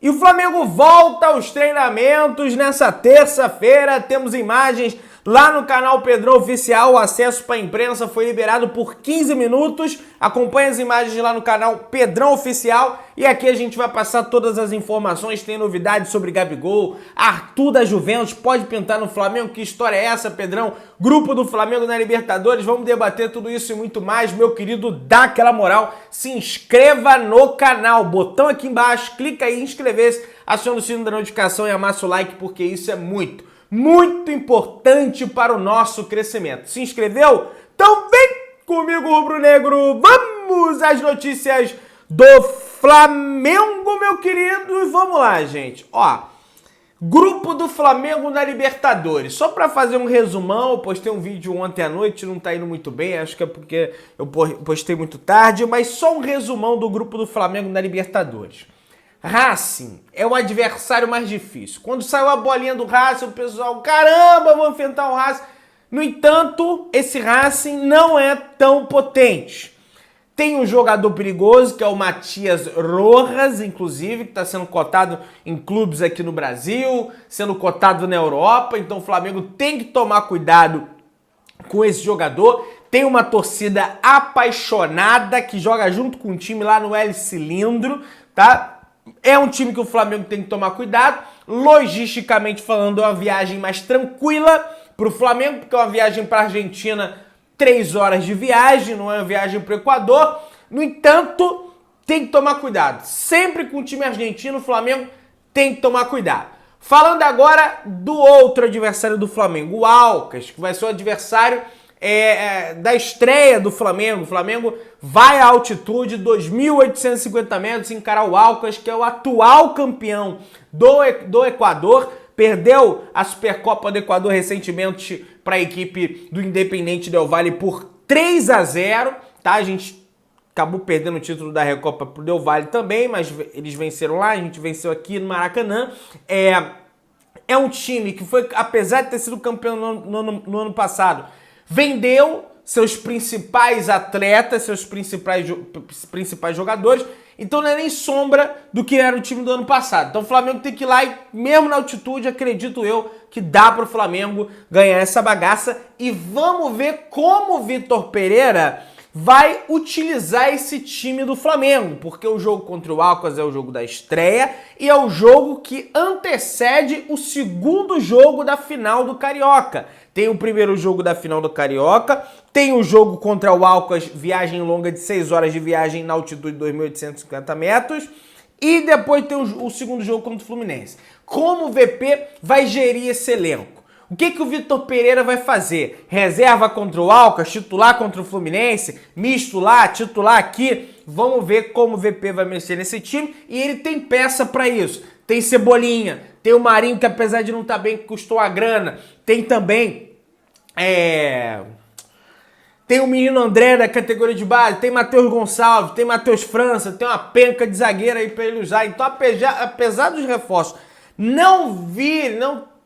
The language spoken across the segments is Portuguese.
E o Flamengo volta aos treinamentos nessa terça-feira. Temos imagens lá no canal Pedrão Oficial. O acesso para a imprensa foi liberado por 15 minutos. Acompanhe as imagens lá no canal Pedrão Oficial. E aqui a gente vai passar todas as informações. Tem novidades sobre Gabigol, Arthur da Juventus, pode pintar no Flamengo. Que história é essa, Pedrão? Grupo do Flamengo na Libertadores. Vamos debater tudo isso e muito mais. Meu querido, dá aquela moral. Se inscreva no canal. Botão aqui embaixo. Clica aí em inscrever-se. Aciona o sino da notificação e amassa o like, porque isso é muito importante para o nosso crescimento. Se inscreveu? Então vem comigo, rubro-negro. Vamos às notícias do Flamengo, meu querido. E vamos lá, gente. Ó, grupo do Flamengo na Libertadores. Só para fazer um resumão, eu postei um vídeo ontem à noite, não tá indo muito bem, acho que é porque eu postei muito tarde, mas só um resumão do grupo do Flamengo na Libertadores. Racing é o adversário mais difícil. Quando saiu a bolinha do Racing, o pessoal, caramba, vamos enfrentar o Racing. No entanto, esse Racing não é tão potente. Tem um jogador perigoso, que é o Matias Rojas, inclusive, que está sendo cotado em clubes aqui no Brasil, sendo cotado na Europa. Então o Flamengo tem que tomar cuidado com esse jogador. Tem uma torcida apaixonada que joga junto com o time lá no L Cilindro, tá? É um time que o Flamengo tem que tomar cuidado. Logisticamente falando, é uma viagem mais tranquila para o Flamengo, porque é uma viagem para a Argentina, 3 horas de viagem, não é uma viagem para o Equador. No entanto, tem que tomar cuidado. Sempre com o time argentino, o Flamengo tem que tomar cuidado. Falando agora do outro adversário do Flamengo, o Alcas, que vai ser o adversário da estreia do Flamengo. O Flamengo vai à altitude 2.850 metros encarar o Alcas, que é o atual campeão do Equador. Perdeu a Supercopa do Equador recentemente para a equipe do Independente Del Valle por 3-0, tá? A gente acabou perdendo o título da Recopa pro Del Valle também, mas eles venceram lá, a gente venceu aqui no Maracanã. É um time que foi, apesar de ter sido campeão no ano passado, vendeu seus principais atletas, seus principais jogadores, então não é nem sombra do que era o time do ano passado. Então o Flamengo tem que ir lá e, mesmo na altitude, acredito eu, que dá para o Flamengo ganhar essa bagaça. E vamos ver como o Vitor Pereira vai utilizar esse time do Flamengo, porque o jogo contra o Alcas é o jogo da estreia e é o jogo que antecede o segundo jogo da final do Carioca. Tem o primeiro jogo da final do Carioca, tem o jogo contra o Alcas, viagem longa de 6 horas de viagem na altitude de 2.850 metros, e depois tem o segundo jogo contra o Fluminense. Como o VP vai gerir esse elenco? O que o Vitor Pereira vai fazer? Reserva contra o Alcas, titular contra o Fluminense, misto lá, titular aqui. Vamos ver como o VP vai mexer nesse time, e ele tem peça para isso. Tem Cebolinha, tem o Marinho, que apesar de não estar bem, custou a grana. Tem também tem o menino André da categoria de base, tem Matheus Gonçalves, tem Matheus França, tem uma penca de zagueiro aí para ele usar. Então, apesar dos reforços não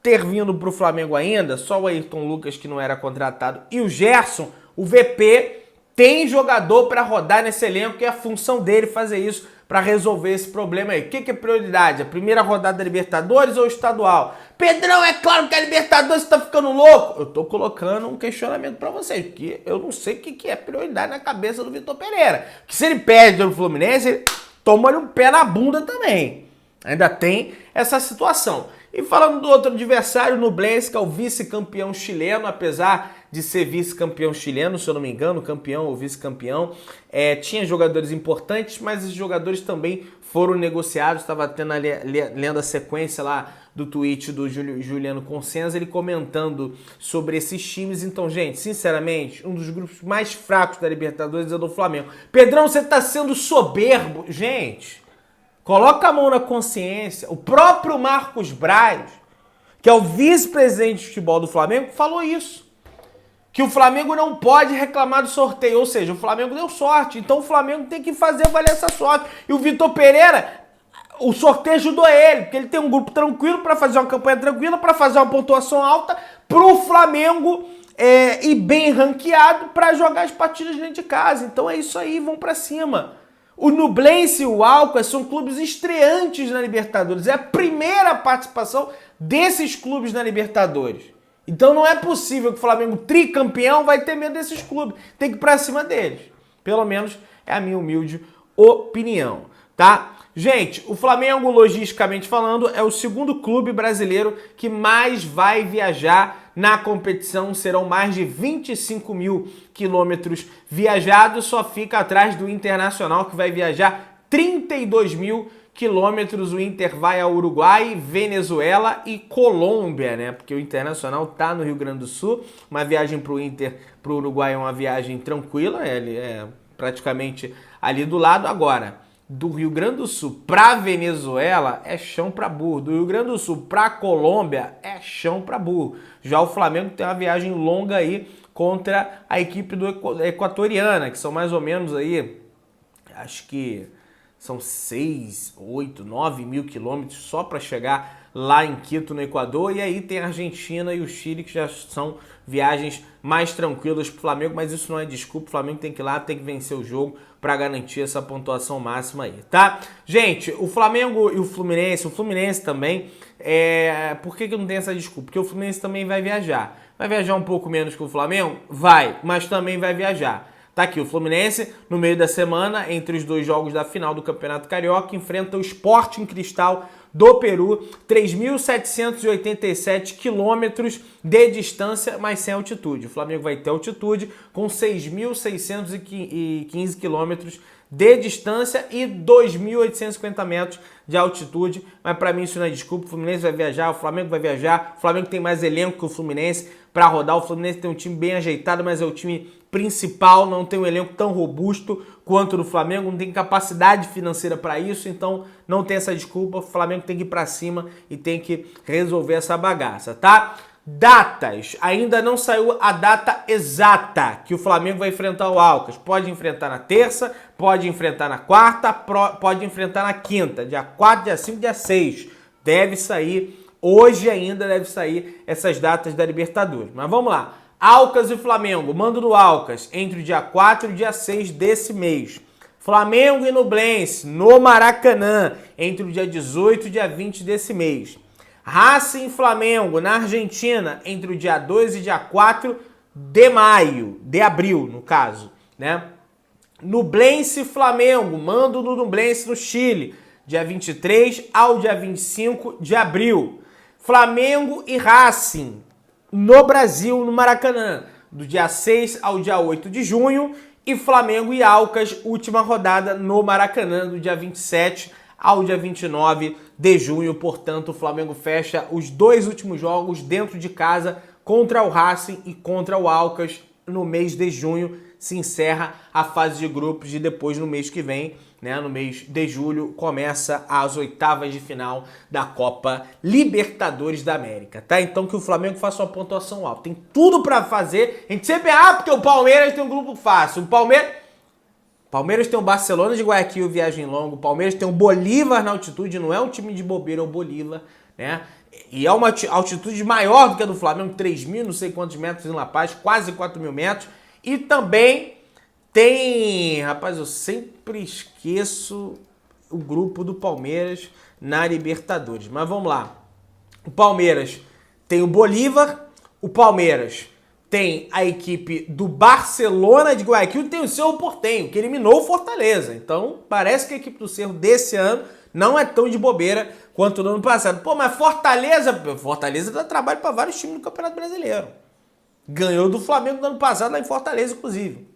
ter vindo para o Flamengo ainda, só o Ayrton Lucas que não era contratado e o Gerson, o VP tem jogador para rodar nesse elenco, que é a função dele fazer isso para resolver esse problema aí. O que é prioridade? A primeira rodada da Libertadores ou estadual? Pedrão, é claro que a Libertadores tá ficando louco. Eu tô colocando um questionamento para vocês, porque eu não sei o que é prioridade na cabeça do Vitor Pereira. Que se ele perde no Fluminense, ele toma-lhe um pé na bunda também. Ainda tem essa situação. E falando do outro adversário, o Nublense, que é o vice-campeão chileno, apesar de ser vice-campeão chileno, se eu não me engano, campeão ou vice-campeão, tinha jogadores importantes, mas esses jogadores também foram negociados. Estava lendo a sequência lá do tweet do Juliano Consenza, ele comentando sobre esses times. Então, gente, sinceramente, um dos grupos mais fracos da Libertadores é o do Flamengo. Pedrão, você está sendo soberbo. Gente, coloca a mão na consciência. O próprio Marcos Braz, que é o vice-presidente de futebol do Flamengo, falou isso. Que o Flamengo não pode reclamar do sorteio. Ou seja, o Flamengo deu sorte. Então o Flamengo tem que fazer valer essa sorte. E o Vitor Pereira, o sorteio ajudou ele. Porque ele tem um grupo tranquilo para fazer uma campanha tranquila, para fazer uma pontuação alta, para o Flamengo ir bem ranqueado para jogar as partidas dentro de casa. Então é isso aí, vão para cima. O Nublense e o Alcas são clubes estreantes na Libertadores. É a primeira participação desses clubes na Libertadores. Então não é possível que o Flamengo, tricampeão, vai ter medo desses clubes. Tem que ir pra cima deles. Pelo menos é a minha humilde opinião, tá? Gente, o Flamengo, logisticamente falando, é o segundo clube brasileiro que mais vai viajar na competição. Serão mais de 25 mil quilômetros viajados, só fica atrás do Internacional, que vai viajar 32 mil quilômetros. O Inter vai ao Uruguai, Venezuela e Colômbia, né? Porque o Internacional tá no Rio Grande do Sul. Uma viagem pro Inter, pro Uruguai é uma viagem tranquila, é praticamente ali do lado. Agora, do Rio Grande do Sul para Venezuela é chão para burro. Do Rio Grande do Sul para Colômbia é chão para burro. Já o Flamengo tem uma viagem longa aí contra a equipe do equatoriana, que são mais ou menos aí, acho que são 6, 8, 9 mil quilômetros só para chegar lá em Quito, no Equador. E aí tem a Argentina e o Chile, que já são viagens mais tranquilas para o Flamengo, mas isso não é desculpa. O Flamengo tem que ir lá, tem que vencer o jogo para garantir essa pontuação máxima aí, tá? Gente, o Flamengo e o Fluminense também, por que não tem essa desculpa? Porque o Fluminense também vai viajar. Vai viajar um pouco menos que o Flamengo? Vai, mas também vai viajar. Tá aqui, o Fluminense, no meio da semana, entre os dois jogos da final do Campeonato Carioca, enfrenta o Sporting Cristal do Peru, 3.787 quilômetros de distância, mas sem altitude. O Flamengo vai ter altitude com 6.615 quilômetros de distância e 2.850 metros de altitude, mas para mim isso não é desculpa. O Fluminense vai viajar, o Flamengo vai viajar, o Flamengo tem mais elenco que o Fluminense para rodar. O Fluminense tem um time bem ajeitado, mas é o time principal, não tem um elenco tão robusto quanto o do Flamengo, não tem capacidade financeira para isso, então não tem essa desculpa. O Flamengo tem que ir para cima e tem que resolver essa bagaça, tá? Datas, ainda não saiu a data exata que o Flamengo vai enfrentar o Alcas. Pode enfrentar na terça, pode enfrentar na quarta, pode enfrentar na quinta, dia 4, dia 5, dia 6. Deve sair, hoje ainda deve sair essas datas da Libertadores. Mas vamos lá. Alcas e Flamengo, mando do Alcas, entre o dia 4 e o dia 6 desse mês. Flamengo e Nublense, no Maracanã, entre o dia 18 e o dia 20 desse mês. Racing e Flamengo, na Argentina, entre o dia 2 e dia 4 de maio, de abril, no caso, né? Nublense e Flamengo, mando do Nublense no Chile, dia 23 ao dia 25 de abril. Flamengo e Racing, no Brasil, no Maracanã, do dia 6 ao dia 8 de junho, e Flamengo e Alcas, última rodada no Maracanã, do dia 27 ao dia 29 de junho. Portanto, o Flamengo fecha os dois últimos jogos dentro de casa contra o Racing e contra o Alcas no mês de junho. Se encerra a fase de grupos e depois no mês que vem, né, no mês de julho, começa as oitavas de final da Copa Libertadores da América, tá? Então que o Flamengo faça uma pontuação alta. Tem tudo pra fazer. A gente sempre, porque o Palmeiras tem um grupo fácil. O Palmeiras tem o Barcelona de Guayaquil, viagem longa. O Palmeiras tem o Bolívar na altitude, não é um time de bobeira, é o Bolívar, né? E é uma altitude maior do que a do Flamengo, 3.000, não sei quantos metros em La Paz, quase 4.000 metros. E também tem, rapaz, eu sempre esqueço o grupo do Palmeiras na Libertadores. Mas vamos lá. O Palmeiras tem o Bolívar, o Palmeiras tem a equipe do Barcelona de Guayaquil, tem o Cerro Porteño, que eliminou o Fortaleza. Então, parece que a equipe do Cerro desse ano não é tão de bobeira quanto no ano passado. Pô, mas Fortaleza dá trabalho para vários times do Campeonato Brasileiro. Ganhou do Flamengo no ano passado, lá em Fortaleza, inclusive.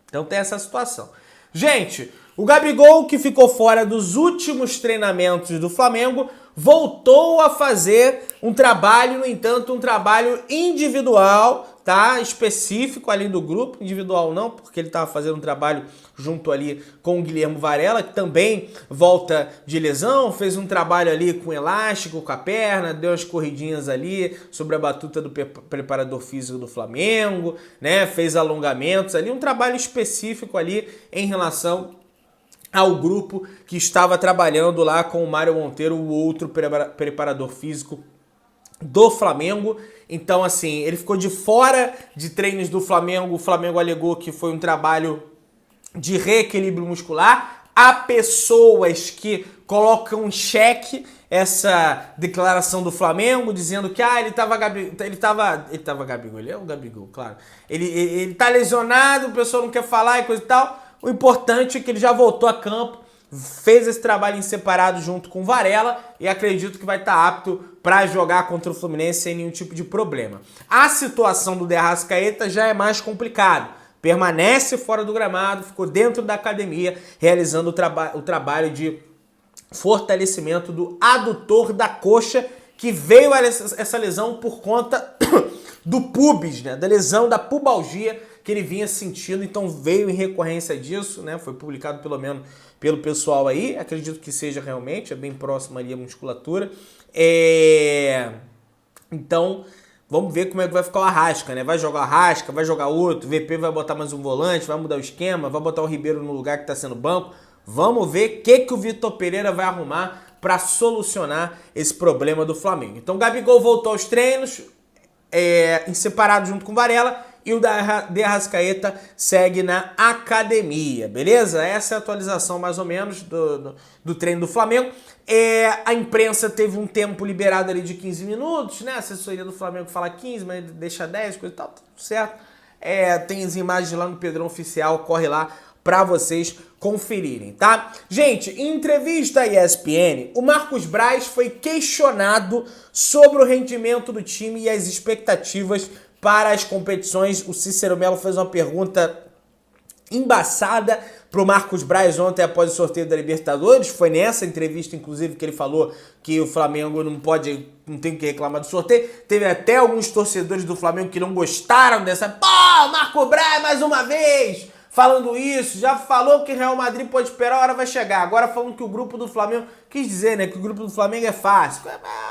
Então tem essa situação. Gente, o Gabigol, que ficou fora dos últimos treinamentos do Flamengo, voltou a fazer um trabalho, no entanto, um trabalho individual, tá? Específico ali do grupo, individual não, porque ele estava fazendo um trabalho junto ali com o Guilherme Varela, que também volta de lesão, fez um trabalho ali com elástico, com a perna, deu umas corridinhas ali sobre a batuta do preparador físico do Flamengo, né? Fez alongamentos ali, um trabalho específico ali em relação ao grupo que estava trabalhando lá com o Mário Monteiro, o outro preparador físico do Flamengo. Então, assim, ele ficou de fora de treinos do Flamengo. O Flamengo alegou que foi um trabalho de reequilíbrio muscular. Há pessoas que colocam em xeque essa declaração do Flamengo, dizendo que ele tava Gabigol, ele é o Gabigol, claro. Ele tá lesionado, o pessoal não quer falar e coisa e tal. O importante é que ele já voltou a campo, fez esse trabalho em separado junto com o Varela e acredito que vai estar apto para jogar contra o Fluminense sem nenhum tipo de problema. A situação do De Arrascaeta já é mais complicada. Permanece fora do gramado, ficou dentro da academia, realizando o trabalho de fortalecimento do adutor da coxa, que veio essa lesão por conta do pubis, né? Da lesão da pubalgia que ele vinha sentindo, então veio em recorrência disso, né? Foi publicado pelo menos pelo pessoal aí, acredito que seja realmente, é bem próximo ali a musculatura. Então, vamos ver como é que vai ficar o Arrasca, né? Vai jogar o Arrasca, vai jogar outro, o VP vai botar mais um volante, vai mudar o esquema, vai botar o Ribeiro no lugar que está sendo banco. Vamos ver o que o Vitor Pereira vai arrumar para solucionar esse problema do Flamengo. Então o Gabigol voltou aos treinos, em separado junto com o Varela, e o De Arrascaeta segue na academia, beleza? Essa é a atualização mais ou menos do treino do Flamengo. A imprensa teve um tempo liberado ali de 15 minutos, né? A assessoria do Flamengo fala 15, mas deixa 10, coisa e tal, tudo certo. Tem as imagens lá no Pedrão Oficial, corre lá para vocês conferirem, tá? Gente, em entrevista à ESPN, o Marcos Braz foi questionado sobre o rendimento do time e as expectativas para as competições. O Cícero Melo fez uma pergunta embaçada pro Marcos Braz ontem após o sorteio da Libertadores. Foi nessa entrevista, inclusive, que ele falou que o Flamengo não tem que reclamar do sorteio. Teve até alguns torcedores do Flamengo que não gostaram dessa... Pô, Marcos Braz, mais uma vez... falando isso, já falou que Real Madrid pode esperar, a hora vai chegar. Agora falando que o grupo do Flamengo... Quis dizer, né, que o grupo do Flamengo é fácil.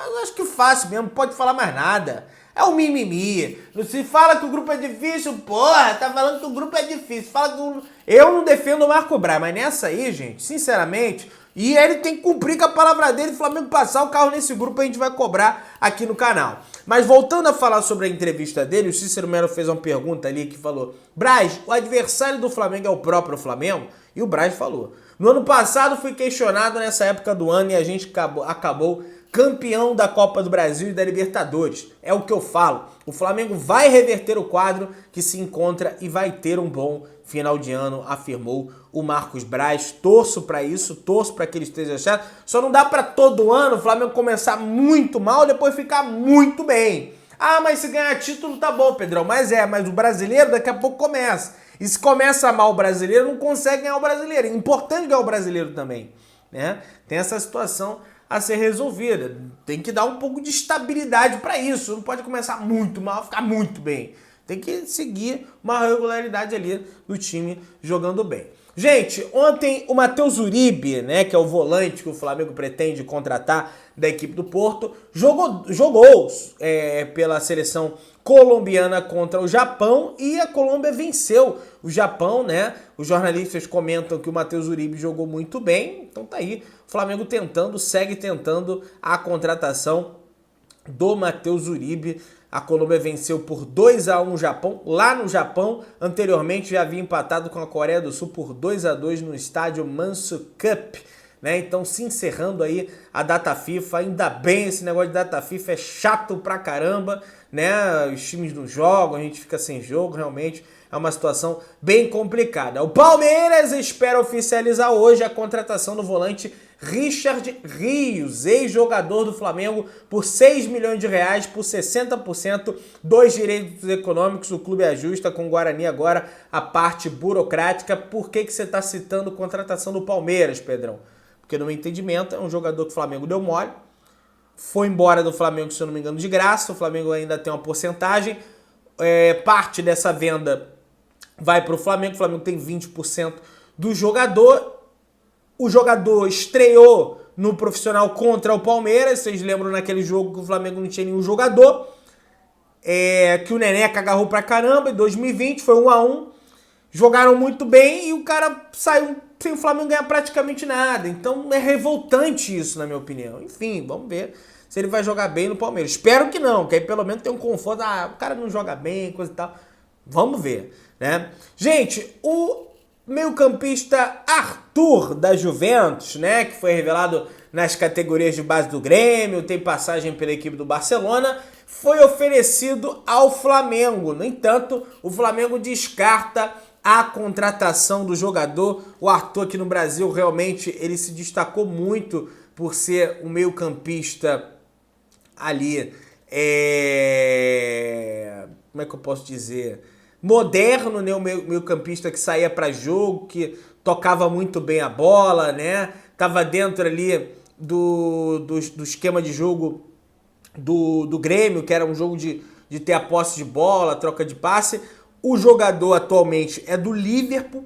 Eu acho que fácil mesmo, não pode falar mais nada. É o mimimi. Se fala que o grupo é difícil, porra, tá falando que o grupo é difícil. Fala que eu não defendo o Marco Braz, mas nessa aí, gente, sinceramente... E ele tem que cumprir com a palavra dele, o Flamengo passar o carro nesse grupo, a gente vai cobrar aqui no canal. Mas voltando a falar sobre a entrevista dele, o Cícero Melo fez uma pergunta ali que falou: Braz, o adversário do Flamengo é o próprio Flamengo? E o Braz falou: no ano passado fui questionado nessa época do ano e a gente acabou campeão da Copa do Brasil e da Libertadores. É o que eu falo. O Flamengo vai reverter o quadro que se encontra e vai ter um bom final de ano, afirmou o Marcos Braz. Torço para isso, torço para que ele esteja certo. Só não dá para todo ano o Flamengo começar muito mal e depois ficar muito bem. Ah, mas se ganhar título tá bom, Pedrão. Mas o brasileiro daqui a pouco começa. E se começa mal o brasileiro, não consegue ganhar o brasileiro. É importante ganhar o brasileiro também, né? Tem essa situação a ser resolvida. Tem que dar um pouco de estabilidade para isso. Não pode começar muito mal, ficar muito bem. Tem que seguir uma regularidade ali do time jogando bem. Gente, ontem o Matheus Uribe, né, que é o volante que o Flamengo pretende contratar da equipe do Porto, jogou pela seleção colombiana contra o Japão e a Colômbia venceu o Japão, né? Os jornalistas comentam que o Matheus Uribe jogou muito bem, então tá aí. O Flamengo segue tentando a contratação do Matheus Uribe. A Colômbia venceu por 2-1 o Japão. Lá no Japão, anteriormente já havia empatado com a Coreia do Sul por 2-2 no estádio Manso Cup, né? Então, se encerrando aí a data FIFA, ainda bem, esse negócio de data FIFA é chato pra caramba, né? Os times não jogam, a gente fica sem jogo, realmente é uma situação bem complicada. O Palmeiras espera oficializar hoje a contratação do volante Richard Rios, ex-jogador do Flamengo, por 6 milhões de reais, por 60% dos direitos econômicos. O clube ajusta com o Guarani agora a parte burocrática. Por que você está citando contratação do Palmeiras, Pedrão? Porque no meu entendimento é um jogador que o Flamengo deu mole, foi embora do Flamengo, se eu não me engano, de graça. O Flamengo ainda tem uma porcentagem. Parte dessa venda vai para o Flamengo tem 20% do jogador. O jogador estreou no profissional contra o Palmeiras. Vocês lembram naquele jogo que o Flamengo não tinha nenhum jogador? Que o Neneca agarrou pra caramba em 2020, foi 1-1. Jogaram muito bem e o cara saiu sem o Flamengo ganhar praticamente nada. Então é revoltante isso, na minha opinião. Enfim, vamos ver se ele vai jogar bem no Palmeiras. Espero que não, que aí pelo menos tem um conforto. O cara não joga bem, coisa e tal. Vamos ver, né? Gente, o Meio-campista Arthur, da Juventus, né, que foi revelado nas categorias de base do Grêmio, tem passagem pela equipe do Barcelona, foi oferecido ao Flamengo. No entanto, o Flamengo descarta a contratação do jogador. O Arthur aqui no Brasil, realmente, ele se destacou muito por ser um meio-campista ali, como é que eu posso dizer? Moderno, né? O meio-campista que saía para jogo, que tocava muito bem a bola, né? Tava dentro ali do esquema de jogo do Grêmio, que era um jogo de ter a posse de bola, troca de passe. O jogador atualmente é do Liverpool.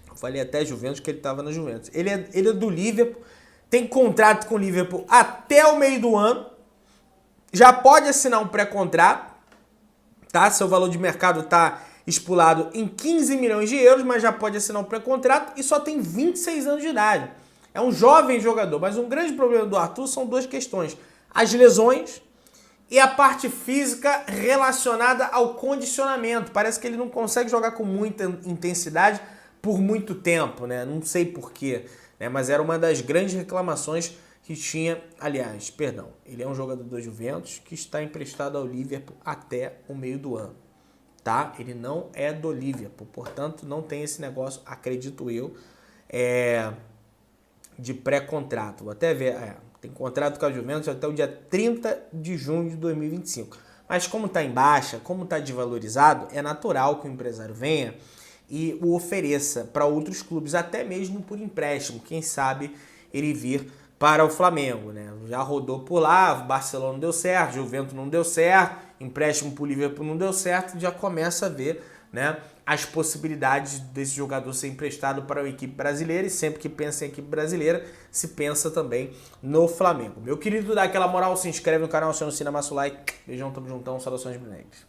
Eu falei até Juventus, que ele estava na Juventus. Ele é do Liverpool, tem contrato com o Liverpool até o meio do ano. Já pode assinar um pré-contrato, tá? Seu valor de mercado está estipulado em 15 milhões de euros, mas já pode assinar um pré-contrato e só tem 26 anos de idade. É um jovem jogador, mas um grande problema do Arthur são duas questões: as lesões e a parte física relacionada ao condicionamento. Parece que ele não consegue jogar com muita intensidade por muito tempo, né? Não sei porquê, né? Mas era uma das grandes reclamações que tinha. Aliás, perdão, ele é um jogador do Juventus que está emprestado ao Liverpool até o meio do ano, tá? Ele não é do Liverpool, portanto não tem esse negócio, acredito eu, de pré-contrato. Vou até ver, tem contrato com a Juventus até o dia 30 de junho de 2025. Mas como está em baixa, como está desvalorizado, é natural que o empresário venha e o ofereça para outros clubes, até mesmo por empréstimo. Quem sabe ele vir para o Flamengo, né? Já rodou por lá, o Barcelona não deu certo, Juventus não deu certo, empréstimo para o Liverpool não deu certo, já começa a ver, né, as possibilidades desse jogador ser emprestado para a equipe brasileira, e sempre que pensa em equipe brasileira, se pensa também no Flamengo. Meu querido, dá aquela moral, se inscreve no canal, se não assina, massa o like. Beijão, tamo juntão, saudações brilhantes.